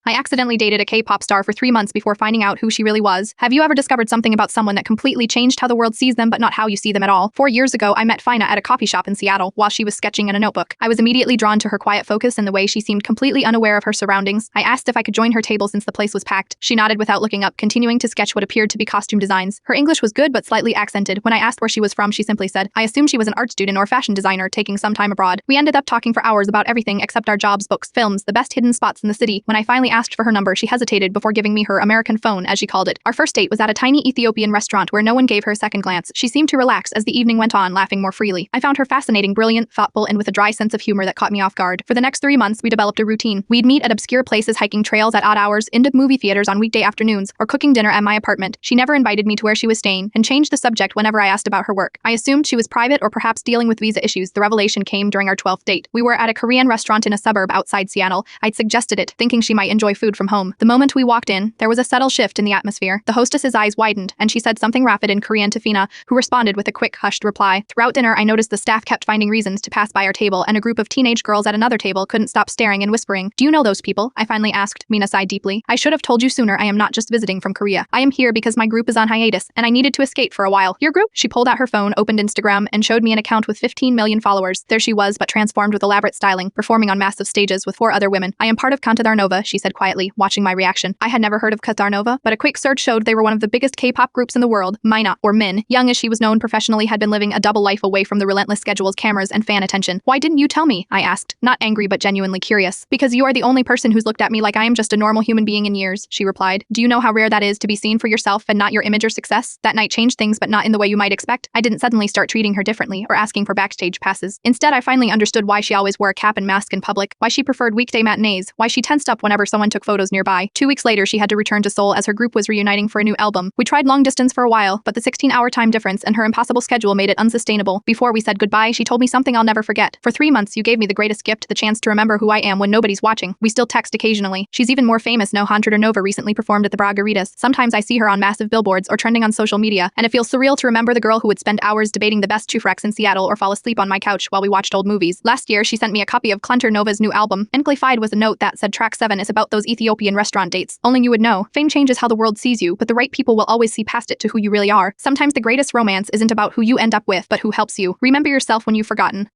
I accidentally dated a K-pop star for 3 months before finding out who she really was. Have you ever discovered something about someone that completely changed how the world sees them but not how you see them at all? 4 years ago, I met Fina at a coffee shop in Seattle while she was sketching in a notebook. I was immediately drawn to her quiet focus and the way she seemed completely unaware of her surroundings. I asked if I could join her table since the place was packed. She nodded without looking up, continuing to sketch what appeared to be costume designs. Her English was good but slightly accented. When I asked where she was from, she simply said, I assumed she was an art student or fashion designer taking some time abroad. We ended up talking for hours about everything except our jobs, books, films, the best hidden spots in the city. When I finally asked for her number, she hesitated before giving me her American phone, as she called it. Our first date was at a tiny Ethiopian restaurant where no one gave her a second glance. She seemed to relax as the evening went on, laughing more freely. I found her fascinating, brilliant, thoughtful, and with a dry sense of humor that caught me off guard. For the next 3 months, we developed a routine. We'd meet at obscure places, hiking trails at odd hours, into movie theaters on weekday afternoons, or cooking dinner at my apartment. She never invited me to where she was staying, and changed the subject whenever I asked about her work. I assumed she was private or perhaps dealing with visa issues. The revelation came during our 12th date. We were at a Korean restaurant in a suburb outside Seattle. I'd suggested it, thinking she might enjoy food from home. The moment we walked in, there was a subtle shift in the atmosphere. The hostess's eyes widened, and she said something rapid in Korean to Fina, who responded with a quick, hushed reply. Throughout dinner, I noticed the staff kept finding reasons to pass by our table, and a group of teenage girls at another table couldn't stop staring and whispering. Do you know those people? I finally asked. Mina sighed deeply. I should have told you sooner. I am not just visiting from Korea. I am here because my group is on hiatus, and I needed to escape for a while. Your group? She pulled out her phone, opened Instagram, and showed me an account with 15 million followers. There she was, but transformed with elaborate styling, performing on massive stages with 4 other women. I am part of Cantar Nova, she said quietly, watching my reaction. I had never heard of Cantar Nova, but a quick search showed they were one of the biggest K-pop groups in the world. Mina, or Min, young as she was known professionally, had been living a double life away from the relentless schedules, cameras, and fan attention. Why didn't you tell me? I asked, not angry but genuinely curious. Because you are the only person who's looked at me like I am just a normal human being in years, she replied. Do you know how rare that is to be seen for yourself and not your image or success? That night changed things, but not in the way you might expect. I didn't suddenly start treating her differently or asking for backstage passes. Instead, I finally understood why she always wore a cap and mask in public, why she preferred weekday matinees, why she tensed up whenever someone took photos nearby. 2 weeks later, she had to return to Seoul as her group was reuniting for a new album. We tried long distance for a while, but the 16-hour time difference and her impossible schedule made it unsustainable. Before we said goodbye, she told me something I'll never forget. For 3 months, you gave me the greatest gift, the chance to remember who I am when nobody's watching. We still text occasionally. She's even more famous now. Cantar Nova recently performed at the Bragaritas. Sometimes I see her on massive billboards or trending on social media, and it feels surreal to remember the girl who would spend hours debating the best chufraks in Seattle or fall asleep on my couch while we watched old movies. Last year, she sent me a copy of Cantar Nova's new album. Enclavified was a note that said track 7 is about those Ethiopian restaurant dates. Only you would know. Fame changes how the world sees you, but the right people will always see past it to who you really are. Sometimes the greatest romance isn't about who you end up with, but who helps you. Remember yourself when you've forgotten.